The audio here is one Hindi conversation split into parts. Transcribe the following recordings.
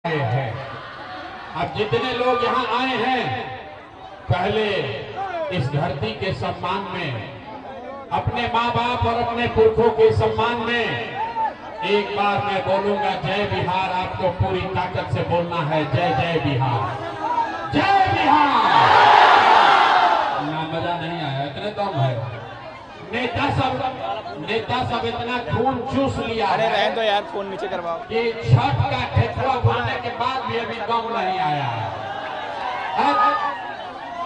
है। अब जितने लोग यहाँ आए हैं, पहले इस धरती के सम्मान में, अपने माँ बाप और अपने पुरखों के सम्मान में एक बार मैं बोलूंगा जय बिहार। आपको पूरी ताकत से बोलना है जय जय बिहार, जय बिहार। ना मजा नहीं आया, इतने दम है। नेता सब इतना खून चूस लिया। अरे रहने दो यार, फोन नीचे करवाओ। कि छठ का ठेकुआ खाने के बाद भी अभी दम नहीं आया है।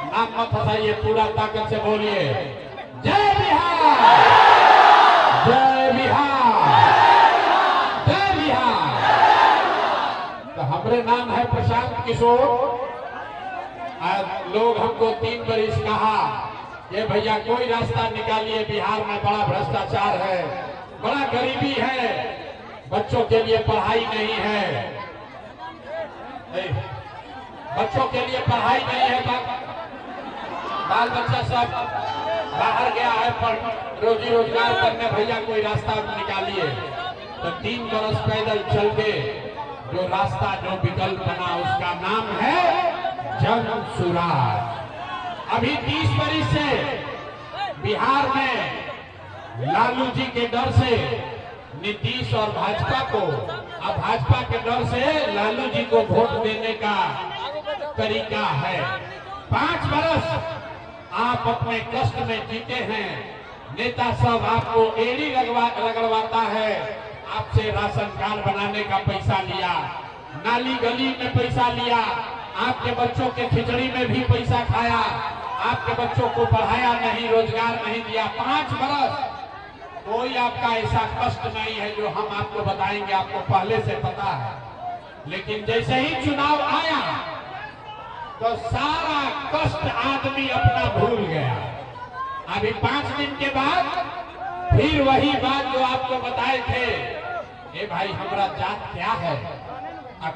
नाम मत हटाइए, पूरा ताकत से बोलिए जय बिहार, जय बिहार, जय बिहार। तो हमारे नाम है प्रशांत किशोर। आज लोग हमको 3 बरिस कहा ये भैया कोई रास्ता निकालिए, बिहार में बड़ा भ्रष्टाचार है, बड़ा गरीबी है, बच्चों के लिए पढ़ाई नहीं है, बच्चों के लिए पढ़ाई नहीं है, बाल बच्चा सब बाहर गया है पर रोजी रोजगार करने, भैया कोई रास्ता निकालिए। तो 3 बरस पैदल चल के जो रास्ता, जो विकल्प बना, उसका नाम है जन सुराज। अभी 30 बरिस से बिहार में लालू जी के डर से नीतीश और भाजपा को, अब भाजपा के डर से लालू जी को वोट देने का तरीका है। 5 बरस आप अपने कष्ट में जीते हैं। नेता सब आपको एड़ी रगड़वाता है, आपसे राशन कार्ड बनाने का पैसा लिया, नाली गली में पैसा लिया, आपके बच्चों के खिचड़ी में भी पैसा खाया, आपके बच्चों को पढ़ाया नहीं, रोजगार नहीं दिया। 5 बरस कोई आपका ऐसा कष्ट नहीं है जो हम आपको बताएंगे, आपको पहले से पता है। लेकिन जैसे ही चुनाव आया तो सारा कष्ट आदमी अपना भूल गया। अभी 5 दिन के बाद फिर वही बात जो आपको बताए थे, ए भाई हमारा जात क्या है,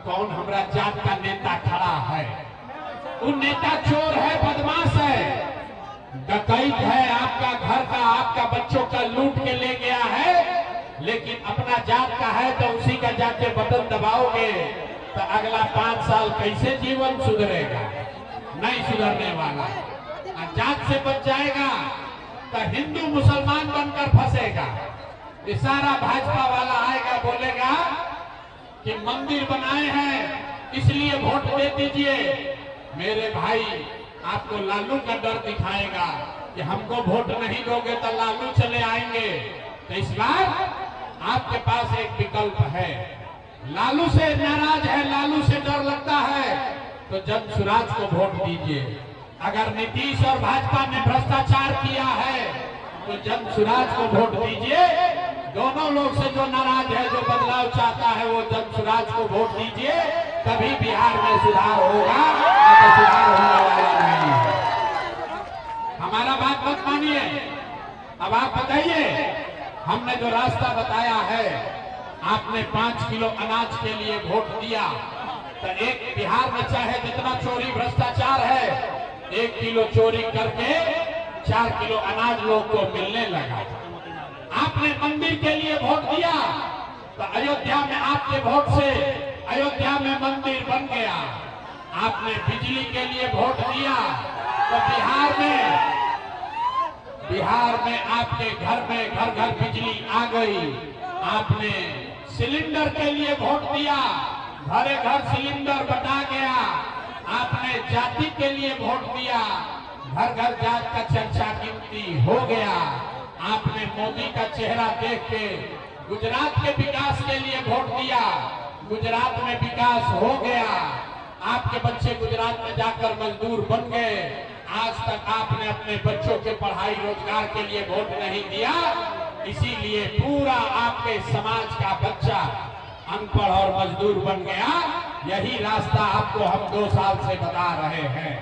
कौन हमारा जात का नेता खड़ा है। वो नेता चोर है, बदमाश है, डकैत है, आपका घर का, आपका बच्चों का लूट के ले गया है। लेकिन अपना जात का है तो उसी का जाके बटन दबाओगे तो अगला 5 साल कैसे जीवन सुधरेगा? नहीं सुधरने वाला। जात से बच जाएगा तो हिंदू मुसलमान बनकर फंसेगा। ये सारा भाजपा वाला आएगा, बोलेगा कि मंदिर बनाए हैं इसलिए वोट दे दीजिए। मेरे भाई, आपको लालू का डर दिखाएगा कि हमको वोट नहीं दोगे तो लालू चले आएंगे। तो इस बार आपके पास एक विकल्प है। लालू से नाराज है, लालू से डर लगता है तो जन सुराज को वोट दीजिए। अगर नीतीश और भाजपा ने भ्रष्टाचार किया है तो जन सुराज को वोट दीजिए। दोनों लोग से जो नाराज है, जो बदलाव चाहता है, वो जन सुराज को वोट दीजिए। तभी बिहार में सुधार होगा, तो सुधार होने वाला नहीं है। हमारा बात मत मानिए। अब आप बताइए, हमने जो रास्ता बताया है, आपने 5 किलो अनाज के लिए वोट दिया तो एक बिहार में चाहे जितना चोरी भ्रष्टाचार है, 1 किलो चोरी करके 4 किलो अनाज लोग को मिलने लगा। आपने मंदिर के लिए वोट दिया तो अयोध्या में आपके वोट से अयोध्या में मंदिर बन गया। आपने बिजली के लिए वोट दिया तो बिहार में आपके घर में घर घर बिजली आ गई। आपने सिलेंडर के लिए वोट दिया, घरे घर सिलेंडर बटा गया। आपने जाति के लिए वोट दिया, घर घर जात का चर्चा गिनती हो गया। आपने मोदी का चेहरा देख के गुजरात के विकास के लिए वोट दिया, गुजरात में विकास हो गया। आपके बच्चे गुजरात में जाकर मजदूर बन गए। आज तक आपने अपने बच्चों के पढ़ाई रोजगार के लिए वोट नहीं दिया, इसीलिए पूरा आपके समाज का बच्चा अनपढ़ और मजदूर बन गया। यही रास्ता आपको हम 2 साल से बता रहे हैं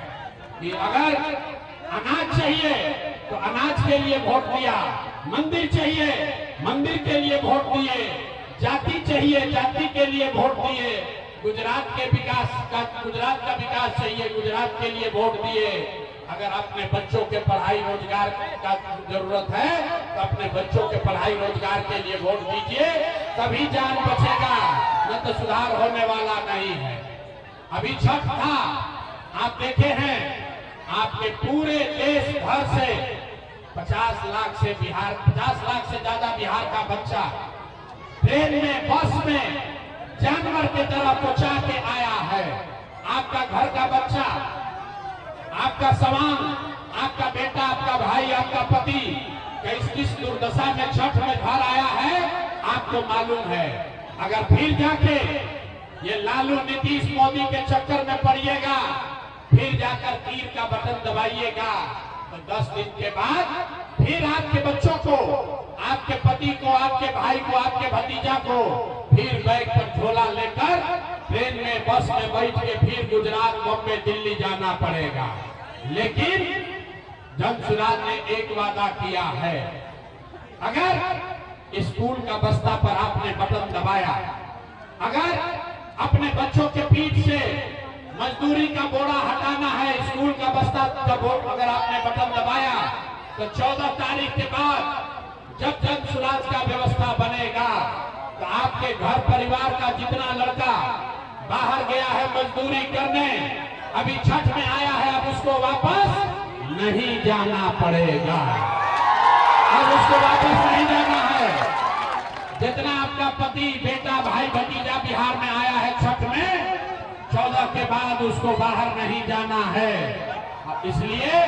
कि अगर अनाज चाहिए तो अनाज के लिए वोट दिया, मंदिर चाहिए मंदिर के लिए वोट दिए, जाति चाहिए जाति के लिए वोट दिए, गुजरात का विकास चाहिए, गुजरात के लिए वोट दिए। अगर अपने बच्चों के पढ़ाई रोजगार का जरूरत है तो अपने बच्चों के पढ़ाई रोजगार के लिए वोट दीजिए, तभी जान बचेगा, न तो सुधार होने वाला नहीं है। अभी छठ था, आप देखे हैं आपके पूरे देश भर से 50 लाख से ज्यादा बिहार का बच्चा ट्रेन में, बस में जानवर की तरह पहुंचा के आया है। आपका घर का बच्चा, आपका सवांग, आपका बेटा, आपका भाई, आपका पति किस दुर्दशा में छठ में घर आया है आपको मालूम है। अगर फिर जाके ये लालू नीतीश मोदी के चक्कर में पड़िएगा, फिर जाकर तीर का बटन दबाइएगा, तो 10 दिन के बाद फिर आपके बच्चों को, आपके पति को, आपके भाई को, आपके भतीजा को फिर बैग पर झोला लेकर ट्रेन में, बस में बैठ के फिर गुजरात, बॉम्बे, दिल्ली जाना पड़ेगा। लेकिन जनसुराज ने एक वादा किया है, अगर स्कूल का बस्ता पर आपने बटन दबाया, अगर अपने बच्चों के पीठ से मजदूरी का बोरा हटाना है, स्कूल का बस्ता अगर आपने बटन दबाया, तो 14 तारीख के बाद जब जनसुराज का व्यवस्था बनेगा तो आपके घर परिवार का जितना लड़का बाहर गया है मजदूरी करने, अभी छठ में आया है, अब उसको वापस नहीं जाना पड़ेगा। अब उसको वापस नहीं जाना है। जितना आपका पति, बेटा, भाई, भतीजा बिहार में आया है छठ में, 14 के बाद उसको बाहर नहीं जाना है। इसलिए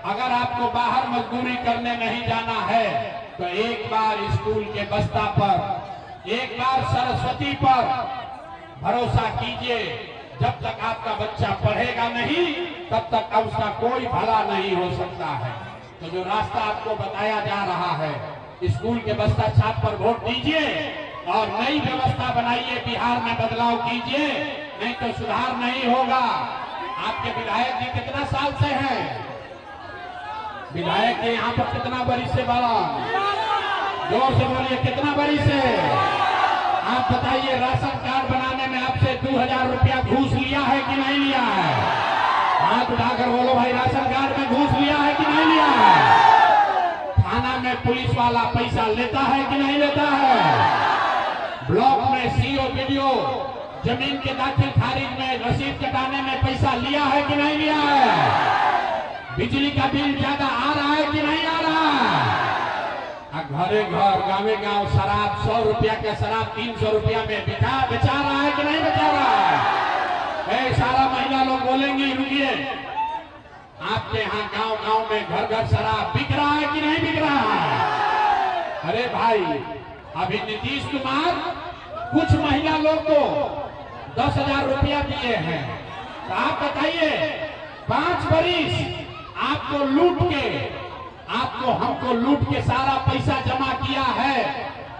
अगर आपको बाहर मजदूरी करने नहीं जाना है तो एक बार स्कूल के बस्ता पर, एक बार सरस्वती पर भरोसा कीजिए। जब तक आपका बच्चा पढ़ेगा नहीं, तब तक उसका कोई भला नहीं हो सकता है। तो जो रास्ता आपको बताया जा रहा है, स्कूल के बस्ता छाप पर वोट दीजिए और नई व्यवस्था बनाइए, बिहार में बदलाव कीजिए, नहीं तो सुधार नहीं होगा। आपके विधायक जी कितना साल से हैं? विधायक जी यहाँ पर कितना बरिश से बड़ा? जोर से बोलिए, कितना बरिश से? आप बताइए, राशन कार्ड बनाने में आपसे 2000 रुपया घूस लिया है कि नहीं लिया है? हाथ उठाकर बोलो भाई, राशन कार्ड में घूस लिया है कि नहीं लिया है? थाना में पुलिस वाला पैसा लेता है कि नहीं लेता है? ब्लॉक में सीओ, वीडियो, जमीन के दाखिल खारिज में, रसीद कटाने में पैसा लिया है कि नहीं लिया है? बिजली का बिल ज्यादा आ रहा है कि नहीं आ रहा है? घरे घर, गाँवे गाँव शराब, 100 रुपया का शराब 300 रुपया में बेचा रहा है कि नहीं बेचा रहा है? सारा महिला लोग बोलेंगे, रुकिए, आपके यहाँ गांव गांव में घर घर शराब बिक रहा है कि नहीं बिक रहा है? अरे भाई, अभी नीतीश कुमार कुछ महिला लोग को 10,000 रुपया दिए हैं। तो आप बताइए, 5 बरिस आपको लूट के, आपको हमको लूट के सारा पैसा जमा किया है,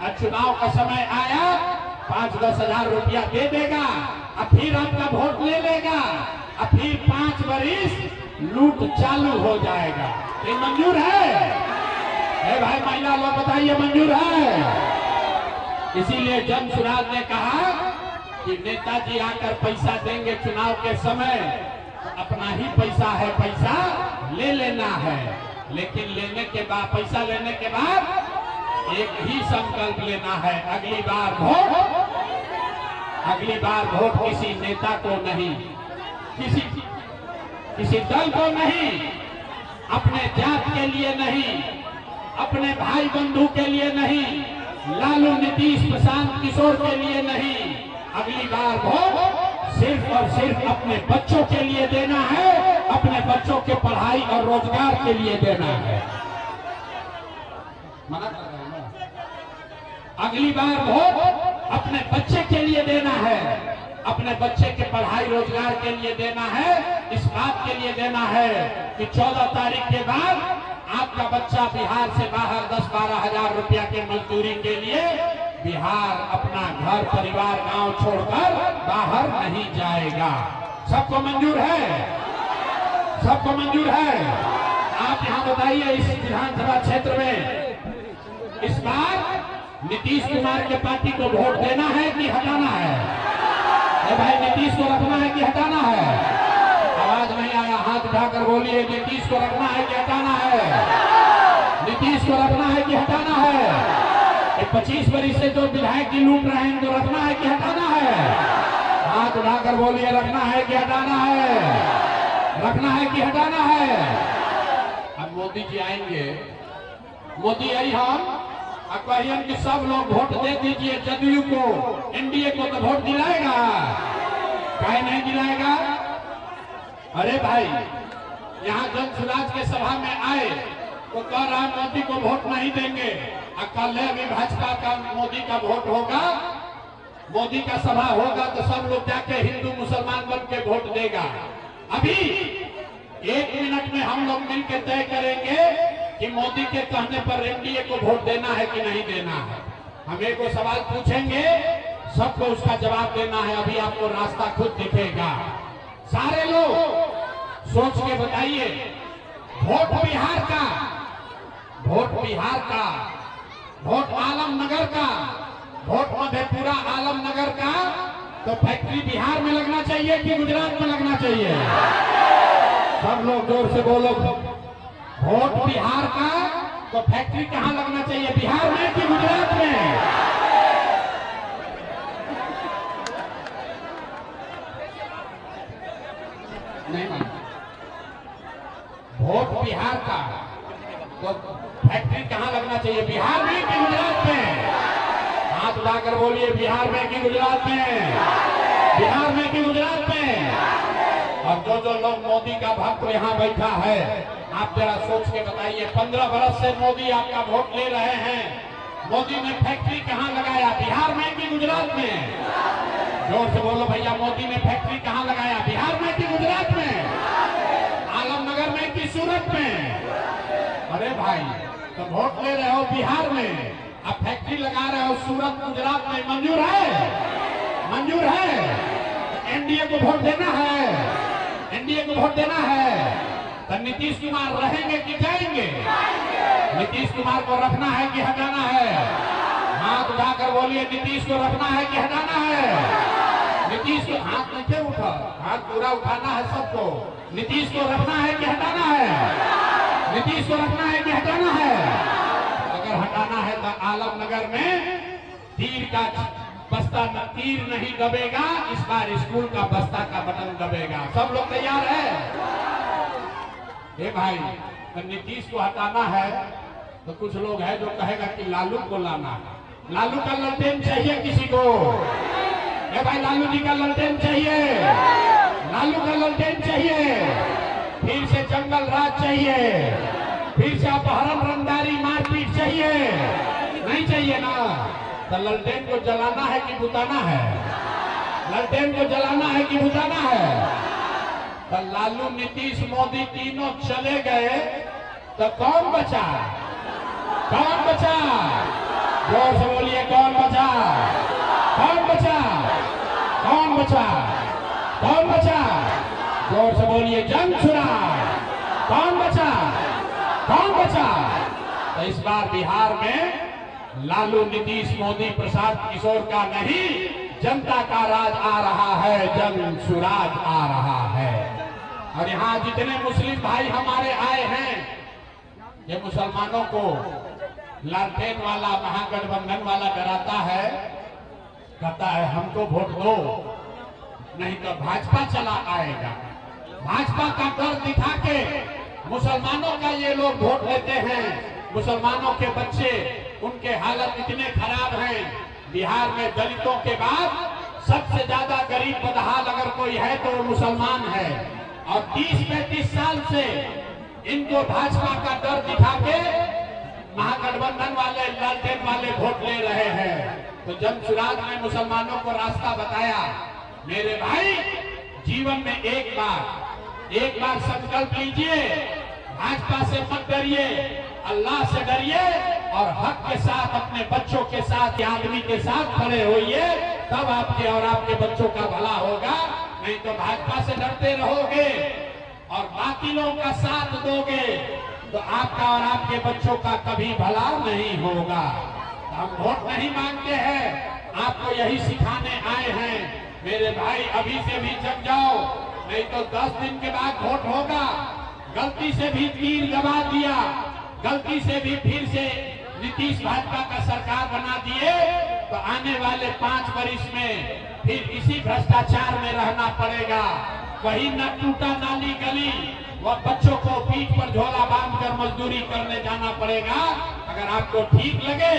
और चुनाव का समय आया 5-10 हजार रुपया दे देगा, और फिर आपका वोट ले लेगा, और फिर 5 बरिस लूट चालू हो जाएगा। ये मंजूर है भाई? महिला लोग बताइए, मंजूर है? इसीलिए जनसुराज ने कहा कि नेताजी आकर पैसा देंगे चुनाव के समय, अपना ही पैसा है, पैसा ले लेना है, लेकिन लेने के बाद, पैसा लेने के बाद एक ही संकल्प लेना है, अगली बार वोट किसी नेता को नहीं, किसी दल को नहीं, अपने जात के लिए नहीं, अपने भाई बंधु के लिए नहीं, लालू, नीतीश, प्रशांत किशोर के लिए नहीं, अगली बार वोट सिर्फ और सिर्फ अपने बच्चों के लिए देना है, अपने बच्चों के पढ़ाई और रोजगार के लिए देना है। मना कर रहे हैं ना? अगली बार वोट अपने बच्चे के लिए देना है, अपने बच्चे के पढ़ाई रोजगार के लिए देना है, इस बात के लिए देना है कि 14 तारीख के बाद आपका बच्चा बिहार से बाहर 10-12 हजार रुपया के मजदूरी के लिए बिहार अपना घर परिवार गांव छोड़कर बाहर नहीं जाएगा। सबको मंजूर है? सबको मंजूर है? आप यहां बताइए, इस विधानसभा क्षेत्र में इस बार नीतीश कुमार के पार्टी को वोट देना है कि हटाना है? भाई, नीतीश को रखना है कि हटाना है? आवाज नहीं आया, हाथ उठाकर बोलिए, नीतीश को रखना है कि हटाना है? नीतीश को रखना है कि हटाना है? 25 बरिस से जो विधायक जी लूट रहे हैं, उनको रखना है कि हटाना है? हाथ उठाकर बोलिए, रखना है कि हटाना है? रखना है कि हटाना है? अब मोदी जी आएंगे, मोदी आई हम कहिए कि सब लोग वोट दे दीजिए जदयू को, एनडीए को, तो वोट दिलाएगा? काहे नहीं दिलाएगा? अरे भाई, यहाँ जन सुराज के सभा में आए तो कह रहा है मोदी को वोट नहीं देंगे, और कल अभी भाजपा का मोदी का वोट होगा, मोदी का सभा होगा तो सब लोग जाके हिंदू मुसलमान बन के वोट देगा। अभी 1 मिनट में हम लोग मिलकर तय करेंगे कि मोदी के कहने पर एनडीए को वोट देना है कि नहीं देना है। हम एक को सवाल पूछेंगे, सबको उसका जवाब देना है। अभी आपको रास्ता खुद दिखेगा। सारे लोग सोच के बताइए, वोट बिहार का, वोट बिहार का, वोट आलमनगर का, वोट मधेपुरा आलमनगर का, तो फैक्ट्री बिहार में लगना चाहिए कि गुजरात में लगना चाहिए? सब लोग जोर से बोलो, वोट बिहार का तो फैक्ट्री कहाँ लगना चाहिए, बिहार में कि गुजरात में? नहीं मानते। वोट बिहार का तो फैक्ट्री कहाँ लगना चाहिए, बिहार में कि गुजरात में? हाथ उठाकर बोलिए, बिहार में कि गुजरात में? बिहार में कि गुजरात में? और जो लोग मोदी का भक्त यहाँ बैठा है, आप जरा सोच के बताइए, 15 बरस से मोदी आपका वोट ले रहे हैं, मोदी ने फैक्ट्री कहाँ लगाया, बिहार में कि गुजरात में? जोर से बोलो भैया, मोदी ने फैक्ट्री कहाँ लगाया, बिहार में कि गुजरात में? आलमनगर में कि सूरत में? अरे भाई, तो वोट ले रहे हो बिहार में, अब फैक्ट्री लगा रहे हो सूरत गुजरात में, मंजूर है? मंजूर है? एनडीए को वोट देना है? एनडीए को वोट देना है? तो नीतीश कुमार रहेंगे कि जाएंगे? नीतीश कुमार को रखना है कि हटाना है? हाथ उठाकर बोलिए, नीतीश को रखना है कि हटाना है? नीतीश को हाथ नीचे उठा, हाथ पूरा उठाना है सबको। नीतीश को रखना है कि हटाना है? नीतीश को रखना है कि हटाना है? अगर हटाना है तो आलमनगर में तीर का बस्ता, तीर नहीं दबेगा, इस बार स्कूल का बस्ता का बटन दबेगा। सब लोग तैयार है? ए भाई, तो नीतीश को हटाना है तो कुछ लोग हैं जो कहेगा कि लालू को लाना है। लालू का ललटेन चाहिए किसी को? ए भाई, लालू जी का ललटेन चाहिए? लालू का ललटेन चाहिए? फिर से जंगल राज चाहिए? फिर से अपहरण, रंगदारी, मारपीट चाहिए? नहीं चाहिए ना? तो ललटेन को जलाना है कि बुताना है? ललटेन को जलाना है कि बुताना है? तो लालू, नीतीश, मोदी तीनों चले गए तो कौन बचा? कौन बचा? जोर से बोलिए, कौन बचा? कौन बचा? कौन बचा? कौन बचा? जोर से बोलिए, जन सुराज। कौन बचा? कौन बचा? तो इस बार बिहार में लालू, नीतीश, मोदी, प्रसाद, किशोर का नहीं, जनता का राज आ रहा है, जन सुराज आ रहा है। और यहाँ जितने मुस्लिम भाई हमारे आए हैं, ये मुसलमानों को लालटेन वाला, महागठबंधन वाला डराता है, कहता है हमको वोट दो नहीं तो भाजपा चला आएगा। भाजपा का डर दिखा के मुसलमानों का ये लोग वोट लेते हैं। मुसलमानों के बच्चे, उनके हालत इतने खराब हैं। बिहार में दलितों के बाद सबसे ज्यादा गरीब बदहाल अगर कोई है तो वो मुसलमान है। और 30-35 साल से इनको भाजपा का डर दिखा के महागठबंधन वाले, लालटेन वाले वोट ले रहे हैं। तो जन सुराज ने मुसलमानों को रास्ता बताया। मेरे भाई, जीवन में एक बार संकल्प लीजिए, भाजपा से मत डरिए, अल्लाह से डरिए और हक के साथ, अपने बच्चों के साथ, आदमी के साथ खड़े होइए, तब आपके और आपके बच्चों का भला होगा। नहीं तो भाजपा से डरते रहोगे और बातिलों का साथ दोगे तो आपका और आपके बच्चों का कभी भला नहीं होगा। हम वोट नहीं मांगते हैं, आपको यही सिखाने आए हैं। मेरे भाई, अभी से भी जग जाओ, नहीं तो 10 दिन के बाद वोट होगा। गलती से भी तीर दबा दिया, गलती से भी फिर से नीतीश भाजपा का सरकार बना दिए तो आने वाले 5 वर्ष में फिर इसी भ्रष्टाचार में रहना पड़ेगा। वही न टूटा नाली गली, वह बच्चों को पीठ पर झोला बांधकर मजदूरी करने जाना पड़ेगा। अगर आपको ठीक लगे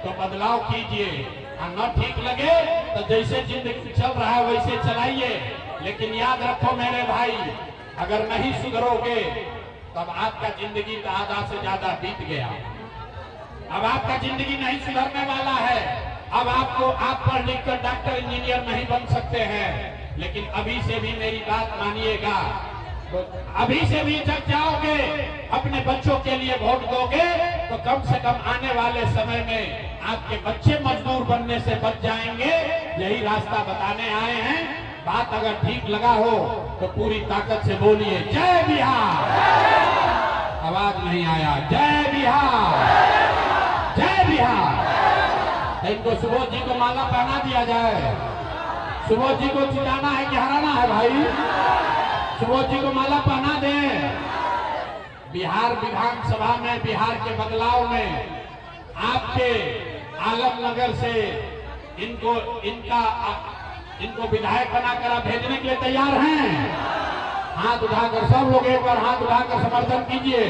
तो बदलाव कीजिए, और न ठीक लगे तो जैसे जिंदगी चल रहा है वैसे चलाइए। लेकिन याद रखो मेरे भाई, अगर नहीं सुधरोगे तब आपका जिंदगी का आधा से ज्यादा बीत गया। अब आपका जिंदगी नहीं सुधरने वाला है। अब आपको आप पढ़ लिख कर डॉक्टर इंजीनियर नहीं बन सकते हैं, लेकिन अभी से भी मेरी बात मानिएगा। तो अभी से भी जब जाओगे अपने बच्चों के लिए वोट दोगे तो कम से कम आने वाले समय में आपके बच्चे मजदूर बनने से बच जाएंगे। यही रास्ता बताने आए हैं। बात अगर ठीक लगा हो तो पूरी ताकत से बोलिए जय बिहार। आवाज नहीं आया, जय बिहार, जय बिहार। इनको सुबोध जी को माला पहना दिया जाए। सुबोध जी को जिताना है कि हराना है भाई? सुबोध जी को माला पहना दें। बिहार विधानसभा में बिहार के बदलाव में आपके आलमनगर से इनको विधायक बनाकर आप भेजने के लिए तैयार हैं? हाथ उठाकर सब लोग एक बार हाथ उठाकर समर्थन कीजिए,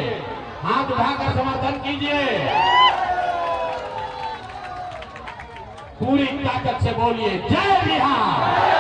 हाथ उठाकर समर्थन कीजिए। पूरी ताकत से बोलिए जय बिहार।